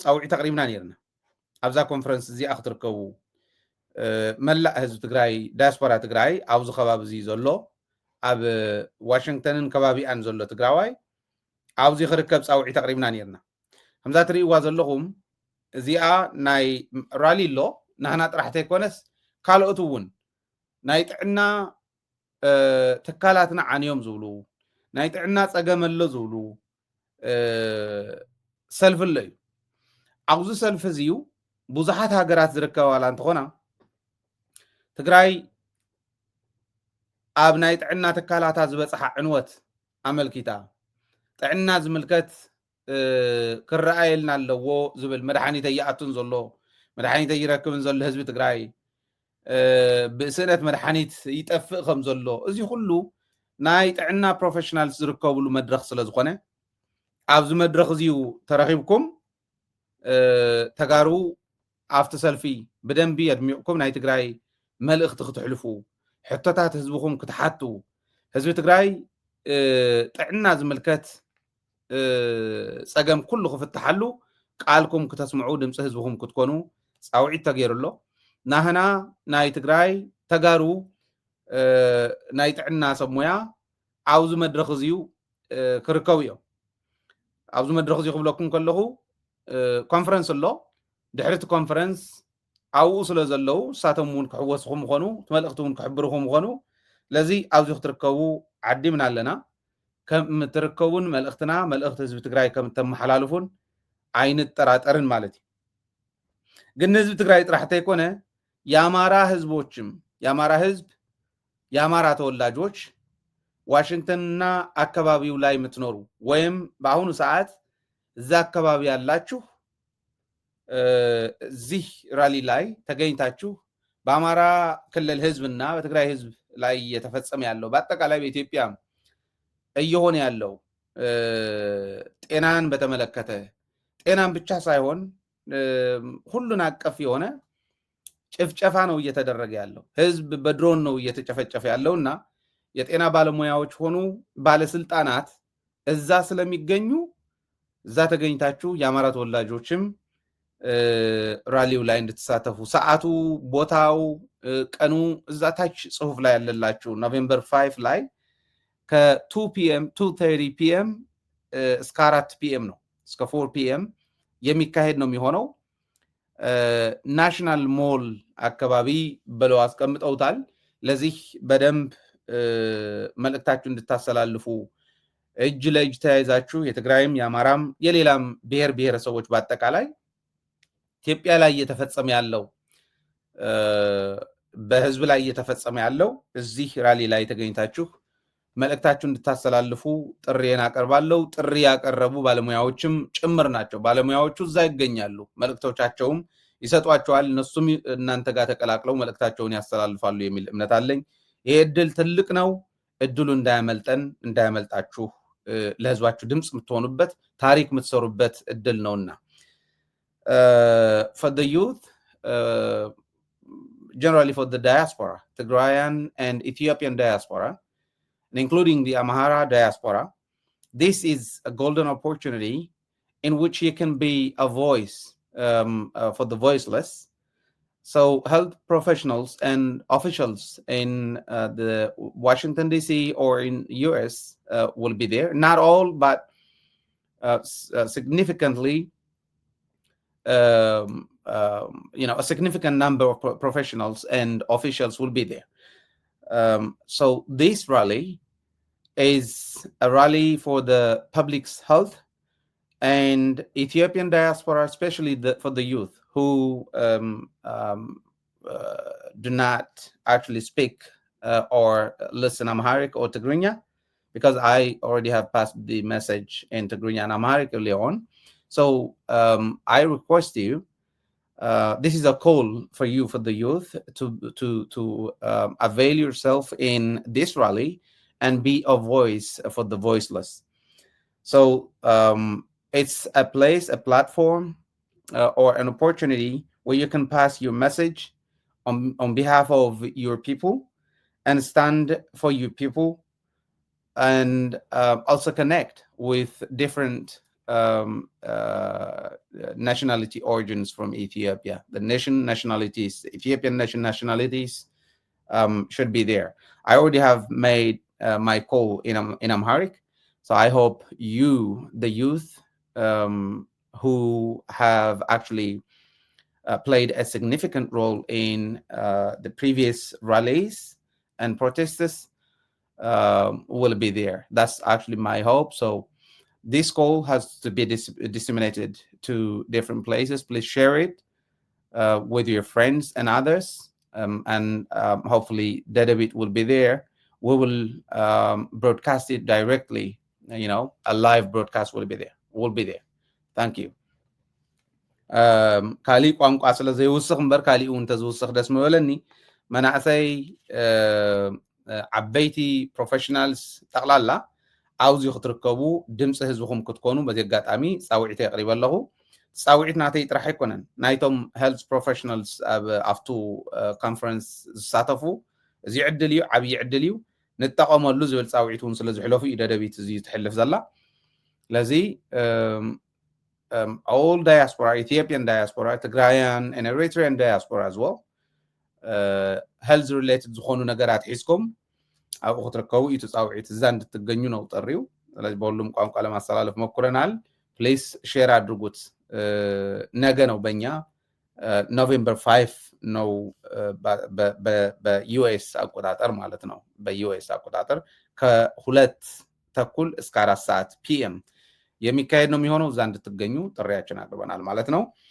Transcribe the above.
ጻውዒ ተቅሪብና ነርና ኣብዛ ኮንፈረንስ እዚ ኣኽትርከቡ መላእ ህዝቢ ትግራይ ዳያስፖራ ትግራይ ኣብዚ ከባቢ እዚ ዘሎ ኣብ ዋሽንግተንን ከባቢኣን ዘሎ ትግራዋይ ኣብዚ ክርከብ ጻውዒ ተቅሪብና ነርና ከምዛ ትርእይዋ ዘለኹም እዚኣ ናይ ራሊ ኣሎ ናህና ጥራሕተ ይኮነስ ካልኦት እውን ናይ ጥዕና ትካላትና ዓንዮም ዝብሉ ናይ ጥዕና ፀገም ኣሎ ዝብሉ ሰልፍ ኣሎ እዩ ኣብዚ ሰልፊ እዚ ብዙሓት ሃገራት ዝርከባላ እንትኾና ትግራይ ኣብ ናይ ጥዕና ትካላታ ዝበፅሓ ዕንወት ኣመልኪታ ጥዕና ዝምልከት ክረኣየልና ኣለዎ ዝብል መድሓኒት ይኣቱን ዘሎ መድሓኒት ይረክብን ዘሎ ህዝቢ ትግራይ ብስእነት መድሓኒት ይጠፍእ ከም ዘሎ እዚ ኩሉ ናይ ጥዕና ፕሮፌሽናልስ ዝርከብሉ መድረክ ስለ ዝኾነ ኣብዚ መድረክ እዚኡ ተረኺብኩም ተጋሩ ኣብቲ ሰልፊ ብደንቢ ኣድሚቕኩም ናይ ትግራይ መልእኽቲ ክትሕልፉ ሕቶታት ህዝብኩም ክትሓቱ ህዝቢ ትግራይ ጥዕና ዝምልከት ፀገም ኩሉ ክፍትሓሉ ቃልኩም ከተስምዑ ድምፂ ህዝብኩም ክትኮኑ ፃውዒት ተገይሩሎ ናህና ናይ ትግራይ ተጋሩ ናይ ጥዕና ሰብ ሞያ ኣብዚ መድረክ እዚኡ ክርከቡ እዮም ኣብዚ መድረክ እዚኡ ክብለኩም ከለኹ ኮንፈረንስ ኣሎ ድሕሪ እቲ ኮንፈረንስ ኣብኡ ስለ ዘለው ንሳቶም እውን ክሕወስኩም ምኾኑ መልእኽቲ እውን ክሕብርኩም ምኾኑ ለዚ ኣብዚ ክትርከቡ ዓዲምና ኣለና ከም ትርከቡን መልእኽትና መልእኽቲ ህዝቢ ትግራይ ከም ተመሓላልፉን ኣይንጠራጠርን ማለት እዩ ግን ህዝቢ ትግራይ ጥራሕተ ይኮነ የአማራ ህዝቦችም የአማራ ህዝብ የአማራ ተወላጆች ዋሽንግተንና አካባቢው ላይ የምትኖሩ ወይም በአሁኑ ሰዓት እዛ አካባቢ ያላችሁ እዚህ ራሊ ላይ ተገኝታችሁ በአማራ ክልል ህዝብና በትግራይ ህዝብ ላይ እየተፈጸመ ያለው በአጠቃላይ በኢትዮጵያ እየሆነ ያለው ጤናን በተመለከተ ጤናን ብቻ ሳይሆን ሁሉን አቀፍ የሆነ ጭፍጨፋ ነው እየተደረገ ያለው ህዝብ በድሮን ነው እየተጨፈጨፈ ያለውና የጤና ባለሙያዎች ሆኑ ባለስልጣናት እዛ ስለሚገኙ እዛ ተገኝታችሁ የአማራ ተወላጆችም ራሊው ላይ እንድትሳተፉ ሰዓቱ ቦታው ቀኑ እዛ ታች ጽሁፍ ላይ ያለላችሁ ኖቬምበር 5 ላይ ከ2 ፒኤም 2:30 ፒኤም እስከ 4 ፒኤም ነው እስከ 4 ፒኤም የሚካሄድ ነው የሚሆነው ናሽናል ሞል አካባቢ ብለው አስቀምጠውታል ለዚህ በደንብ መልእክታችሁ እንድታስተላልፉ እጅ ለእጅ ተያይዛችሁ የትግራይም የአማራም የሌላም ብሔር ብሔረሰቦች በአጠቃላይ ኢትዮጵያ ላይ እየተፈጸመ ያለው በህዝብ ላይ እየተፈጸመ ያለው እዚህ ራሊ ላይ ተገኝታችሁ መልእክታችሁ እንድታስተላልፉ ጥሪዬን አቀርባለሁ ጥሪ ያቀረቡ ባለሙያዎችም ጭምር ናቸው ባለሙያዎቹ እዛ ይገኛሉ መልእክቶቻቸውም ይሰጧቸዋል እነሱም እናንተ ጋር ተቀላቅለው መልእክታቸውን ያስተላልፋሉ የሚል እምነት አለኝ ይሄ እድል ትልቅ ነው እድሉ እንዳያመልጣችሁ ለህዝባችሁ ድምጽ የምትሆኑበት ታሪክ የምትሰሩበት እድል ነውና for the youth generally for the diaspora Tigrayan and Ethiopian diaspora including the Amhara diaspora this is a golden opportunity in which you can be a voice for the voiceless so health professionals and officials in the Washington DC or in US will be there not all but significantly a significant number of professionals and officials will be there so this rally is a rally for the public's health and Ethiopian diaspora especially for the youth who do not actually speak or listen Amharic or Tigrinya because I already have passed the message in Tigrinya and Amharic earlier on so I request you this is a call for you for the youth to avail yourself in this rally and be a voice for the voiceless so it's a place a platform or an opportunity where you can pass your message on behalf of your people and stand for your people and also connect with different nationality origins from Ethiopia. The nationalities, Ethiopian nationalities should be there. I already have made my call in Amharic, so I hope you, the youth, who have actually played a significant role in the previous rallies and protests, will be there. That's actually my hope. So this call has to be disseminated to different places. Please share it with your friends and others, and hopefully Dedabit will be there. We will broadcast it directly. A live broadcast will be there. Thank you. ካሊእ ቋንቋ ስለ ዘይውስኽ እምበር ካሊእ እውን ተዝውስኽ ደስ ምበለኒ መናእሰይ ዓበይቲ ፕሮፌሽናልስ ጠቕላላ ኣብዙ ክትርከቡ ድምፂ ህዝብኹም ክትኮኑ በዚ ኣጋጣሚ ፃውዒተ የቕሪብ ኣለኹ። ፃውዒት ናተይ ጥራሕ ኣይኮነን ናይቶም ሄልት ፕሮፌሽናልስ ኣብቱ ኮንፈረንስ ዝሳተፉ እዚ ዕድል እዩ፣ ዓብዪ ዕድል እዩ፣ ንጠቐመሉ ዝብል ፃውዒት እውን ስለ ዝሕለፉ እዩ ደደቢት እዚ ትሕልፍ ዘላ። ስለዚ all diaspora, Ethiopian diaspora, Tigrayan and Eritrean diaspora as well, health related ዝኾኑ ነገራት ሒዝኩም ኣብኡ ክትርከቡ እዩ ተፃውዒት እዛ እንድትገኙ ነው ጥሪው። ስለዚህ በሁሉም ቋንቋ ለማስተላለፍ ሞክረናል። ፕሊስ ሼር አድርጉት። ነገ ነው በእኛ ኖቬምበር 5 ነው በዩኤስ አቆጣጠር ማለት ነው። በዩኤስ አቆጣጠር ከ2:30 እስከ 4 ሰዓት ፒኤም የሚካሄድ ነው የሚሆነው። እዛ እንድትገኙ ጥሪያችን አቅርበናል ማለት ነው።